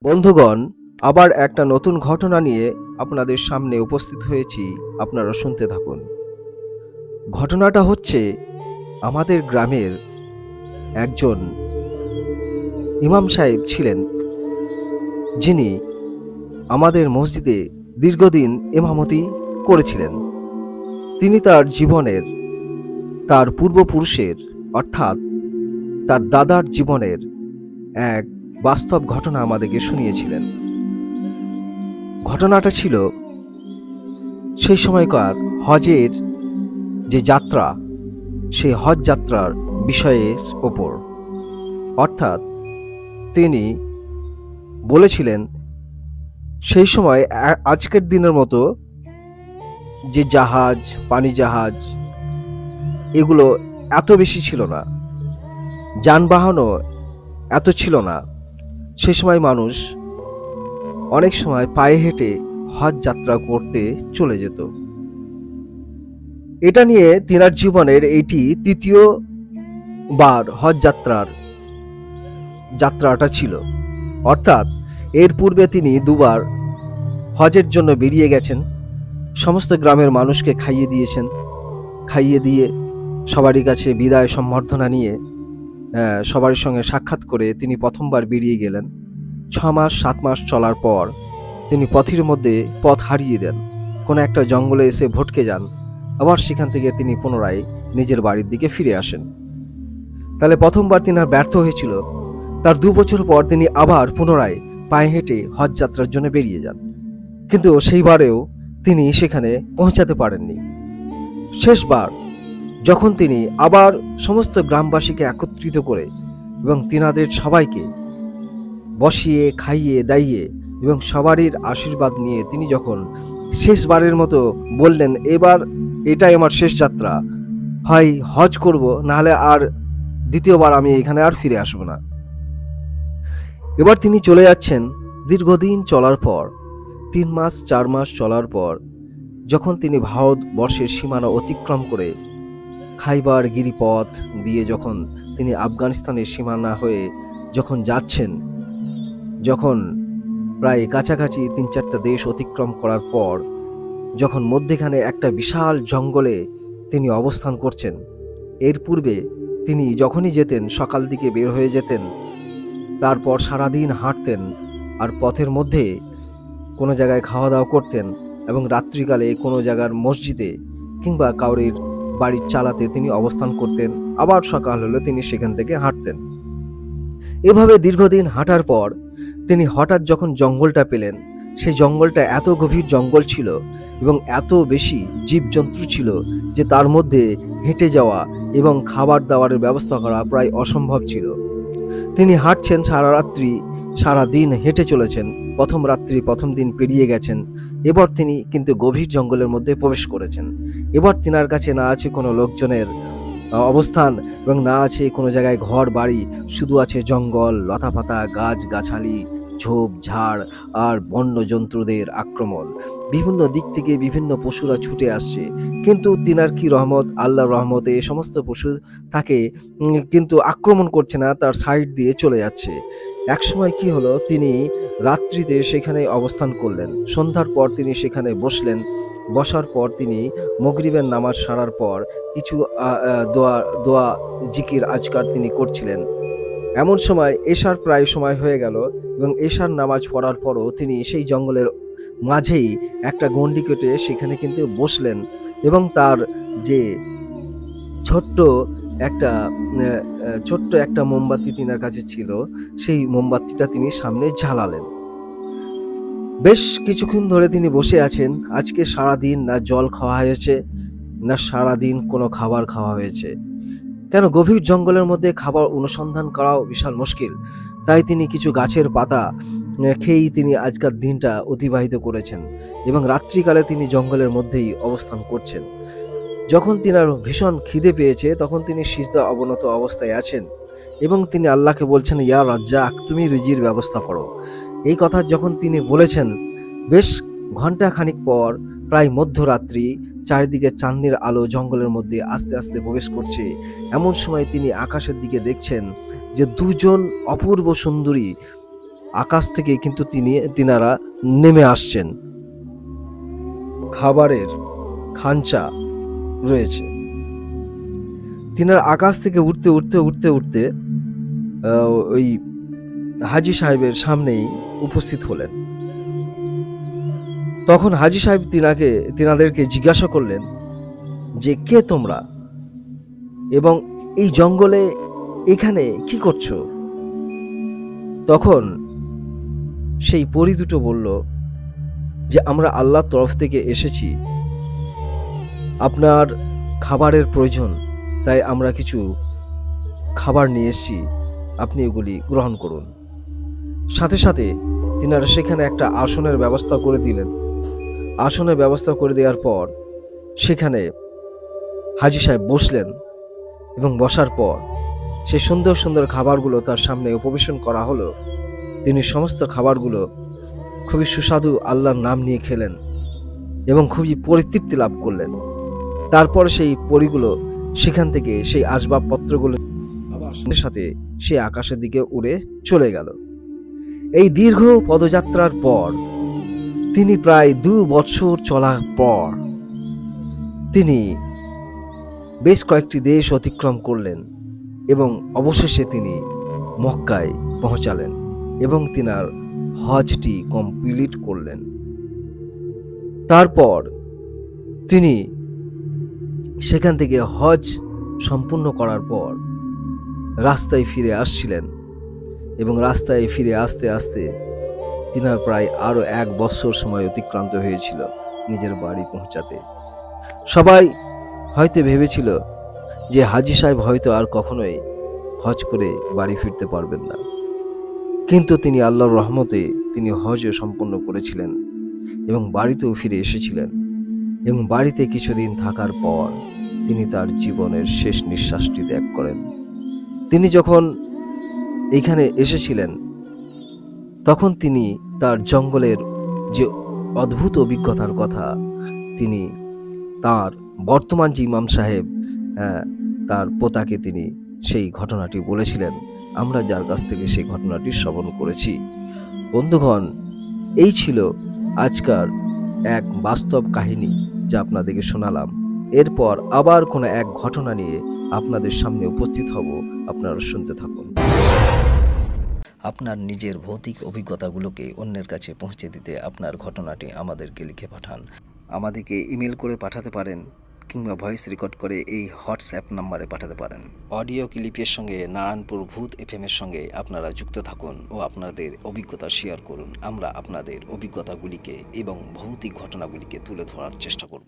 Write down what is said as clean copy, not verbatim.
বন্ধুগণ, আবার একটা নতুন ঘটনা নিয়ে আপনাদের সামনে উপস্থিত হয়েছি। আপনারা শুনতে থাকুন। ঘটনাটা হচ্ছে আমাদের গ্রামের একজন ইমাম সাহেব ছিলেন, যিনি আমাদের মসজিদে দীর্ঘদিন ইমামতি করেছিলেন। তিনি তার জীবনের, তার পূর্বপুরুষের অর্থাৎ তার দাদার জীবনের এক বাস্তব ঘটনা আমাদেরকে শুনিয়েছিলেন। ঘটনাটা ছিল সেই সময়কার হজের যে যাত্রা, সেই হজ যাত্রার বিষয়ের ওপর। অর্থাৎ তিনি বলেছিলেন সেই সময় আজকের দিনের মতো যে জাহাজ, পানি জাহাজ এগুলো এত বেশি ছিল না, যানবাহনও এত ছিল না। সে সময় মানুষ অনেক সময় পায়ে হেঁটে হজ যাত্রা করতে চলে যেত। এটা নিয়ে তিনার জীবনের এটি তৃতীয় বার হজ যাত্রাটা ছিল। অর্থাৎ এর পূর্বে তিনি দুবার হজের জন্য বেরিয়ে গেছেন, সমস্ত গ্রামের মানুষকে খাইয়ে দিয়েছেন। খাইয়ে দিয়ে সবারই কাছে বিদায় সম্বর্ধনা নিয়ে সবার সঙ্গে সাক্ষাৎ করে তিনি প্রথমবার বেরিয়ে গেলেন। 6 মাস 7 মাস চলার পর তিনি পথের মধ্যে পথ হারিয়ে দেন, কোনো একটা জঙ্গলে এসে ভটকে যান। আবার সেখান থেকে তিনি পুনরায় নিজের বাড়ির দিকে ফিরে আসেন। তাহলে প্রথমবার তিনি ব্যর্থ হয়েছিল। তার 2 বছর পর তিনি আবার পুনরায় পায়ে হেঁটে হজ যাত্রার জন্য বেরিয়ে যান, কিন্তু সেইবারেও তিনি সেখানে পৌঁছাতে পারেননি। শেষবার যখন তিনি আবার সমস্ত গ্রামবাসীকে একত্রিত করে এবং তিনাদের সবাইকে বসিয়ে খাইয়ে দাইয়ে এবং সবারই আশীর্বাদ নিয়ে তিনি যখন শেষবারের মতো বললেন, এবার এটাই আমার শেষ যাত্রা, হয় হজ করব, নাহলে আর দ্বিতীয়বার আমি এখানে আর ফিরে আসব না। এবার তিনি চলে যাচ্ছেন। দীর্ঘদিন চলার পর 3 মাস 4 মাস চলার পর যখন তিনি ভারতবর্ষের সীমানা অতিক্রম করে খাইবার গিরিপথ দিয়ে যখন তিনি আফগানিস্তানের সীমানা হয়ে যখন যাচ্ছেন, যখন প্রায় কাছাকাছি 3-4টা দেশ অতিক্রম করার পর যখন মধ্যেখানে একটা বিশাল জঙ্গলে তিনি অবস্থান করছেন। এর পূর্বে তিনি যখনই যেতেন সকাল দিকে বের হয়ে যেতেন, তারপর সারাদিন হাঁটতেন আর পথের মধ্যে কোনো জায়গায় খাওয়া দাওয়া করতেন এবং রাত্রিকালে কোনো জায়গার মসজিদে কিংবা কাউরির বাড়ির চালাতে তিনি অবস্থান করতেন। আবার সকাল হলে তিনি সেখান থেকে হাঁটতেন। এভাবে দীর্ঘদিন হাঁটার পর তিনি হঠাৎ যখন জঙ্গলটা পেলেন, সেই জঙ্গলটা এত গভীর জঙ্গল ছিল এবং এত বেশি জীবজন্তু ছিল যে তার মধ্যে হেঁটে যাওয়া এবং খাবার দাবারের ব্যবস্থা করা প্রায় অসম্ভব ছিল। তিনি হাঁটছেন সারা রাত্রি, সারা দিন হেঁটে চলেছেন। প্রথম রাত্রি প্রথম দিন পেরিয়ে গেছেন। এবার তিনি কিন্তু গভীর জঙ্গলের মধ্যে প্রবেশ করেছেন। এবার তিনার কাছে না আছে কোনো লোকজনের অবস্থান এবং না আছে কোনো জায়গায় ঘর বাড়ি, শুধু আছে জঙ্গল, লতাপাতা, গাছ গাছালি, ঝোপ ঝাড় আর বন্য জন্তুদের আক্রমণ। বিভিন্ন দিক থেকে বিভিন্ন পশুরা ছুটে আসছে, কিন্তু তিনার কি রহমত, আল্লাহর রহমতে এই সমস্ত পশু তাকে কিন্তু আক্রমণ করছে না, তার সাইড দিয়ে চলে যাচ্ছে। একসময় কি হলো, তিনি রাত্রিতে সেখানে অবস্থান করলেন। সন্ধ্যার পর তিনি সেখানে বসলেন। বসার পর তিনি মাগরিবের নামাজ সারার পর কিছু দোয়া দোয়া জিকির আজকার তিনি করছিলেন। এমন সময় এশার প্রায় সময় হয়ে গেল এবং এশার নামাজ পড়ার পরও তিনি সেই জঙ্গলের মাঝেই একটা গণ্ডি কেটে সেখানে কিন্তু বসলেন এবং তার যে ছোট্ট একটা মোমবাতি তিনার কাছে ছিল, সেই মোমবাতিটা তিনি সামনে জ্বালালেন। বেশ কিছুক্ষণ ধরে তিনি বসে আছেন। আজকে সারাদিন না জল খাওয়া হয়েছে, না সারাদিন কোনো খাবার খাওয়া হয়েছে। কেন, গভীর জঙ্গলের মধ্যে খাবার অনুসন্ধান করাও বিশাল মুশকিল। তাই তিনি কিছু গাছের পাতা খেয়েই তিনি আজকের দিনটা অতিবাহিত করেছেন এবং রাত্রিকালে তিনি জঙ্গলের মধ্যেই অবস্থান করছেন। যখন তিনার ভীষণ খিদে পেয়েছে তখন তিনি সিজদা অবনত অবস্থায় আছেন এবং তিনি আল্লাহকে বলছেন, ইয়া রাজ্জাক, তুমি রিজির ব্যবস্থা করো। এই কথা যখন তিনি বলেছেন, বেশ ঘন্টা খানিক পর প্রায় মধ্যরাত্রি, চারিদিকে চাঁদনির আলো জঙ্গলের মধ্যে আস্তে আস্তে প্রবেশ করছে। এমন সময় তিনি আকাশের দিকে দেখছেন যে 2জন অপূর্ব সুন্দরী আকাশ থেকে কিন্তু তিনারা নেমে আসছেন। খাবারের খাঞ্চা রয়েছে। তিনারা আকাশ থেকে উঠতে উঠতে উঠতে উঠতে ওই হাজী সাহেবের সামনেই উপস্থিত হলেন। তখন হাজী সাহেব তিনাদেরকে জিজ্ঞাসা করলেন যে কে তোমরা এবং এই জঙ্গলে এখানে কি করছো? তখন সেই পরী দুটো বলল যে আমরা আল্লাহর তরফ থেকে এসেছি, আপনার খাবারের প্রয়োজন, তাই আমরা কিছু খাবার নিয়ে এসেছি, আপনি এগুলি গ্রহণ করুন। সাথে সাথে তিনারা সেখানে একটা আসনের ব্যবস্থা করে দিলেন। আসনের ব্যবস্থা করে দেওয়ার পর সেখানে হাজী সাহেব বসলেন এবং বসার পর সেই সুন্দর সুন্দর খাবারগুলো তার সামনে উপবেশন করা হলো। তিনি সমস্ত খাবারগুলো খুবই সুস্বাদু আল্লাহর নাম নিয়ে খেলেন এবং খুবই পরিতৃপ্তি লাভ করলেন। তারপর সেই পরীগুলো সেখান থেকে সেই আসবাবপত্রগুলো সাথে সে আকাশের দিকে উড়ে চলে গেল। এই দীর্ঘ পদযাত্রার পর তিনি প্রায় 2 বছর চলার পর তিনি বেশ কয়েকটি দেশ অতিক্রম করলেন এবং অবশেষে তিনি মক্কায় পৌঁছালেন এবং তিনার হজটি কমপ্লিট করলেন। তারপর তিনি সেখান থেকে হজ সম্পূর্ণ করার পর রাস্তায় ফিরে আসছিলেন এবং রাস্তায় ফিরে আসতে আসতে তিনার প্রায় আরো 1 বছর সময় অতিক্রান্ত হয়েছিল নিজের বাড়ি পৌঁছাতে। সবাই হয়তো ভেবেছিল যে হাজী সাহেব হয়তো আর কখনোই হজ করে বাড়ি ফিরতে পারবেন না, কিন্তু তিনি আল্লাহর রহমতে তিনি হজও সম্পন্ন করেছিলেন এবং বাড়িতেও ফিরে এসেছিলেন এবং বাড়িতে কিছুদিন থাকার পর তিনি তার জীবনের শেষ নিঃশ্বাসটি ত্যাগ করেন। তিনি যখন এখানে এসেছিলেন তখন তিনি তার জঙ্গলের যে অদ্ভুত অভিজ্ঞতার কথা তিনি তার বর্তমান যে ইমাম সাহেব তার পোতাকে তিনি সেই ঘটনাটি বলেছিলেন। আমরা যার কাছ থেকে সেই ঘটনাটি শ্রবণ করেছি। বন্ধুগণ, এই ছিল আজকার এক বাস্তব কাহিনী যা আপনাদেরকে শোনালাম। এরপর আবার কোনো এক ঘটনা নিয়ে আপনাদের সামনে উপস্থিত হব, আপনারা শুনতে থাকুন। আপনার নিজের ভৌতিক অভিজ্ঞতাগুলোকে অন্যের কাছে পৌঁছে দিতে আপনার ঘটনাটি আমাদেরকে লিখে পাঠান। আমাদেরকে ইমেল করে পাঠাতে পারেন কিংবা ভয়েস রেকর্ড করে এই হোয়াটসঅ্যাপ নাম্বারে পাঠাতে পারেন। অডিও ক্লিপের সঙ্গে নারায়ণপুর ভূত এফএমের সঙ্গে আপনারা যুক্ত থাকুন ও আপনাদের অভিজ্ঞতা শেয়ার করুন। আমরা আপনাদের অভিজ্ঞতাগুলিকে এবং ভৌতিক ঘটনাগুলিকে তুলে ধরার চেষ্টা করব।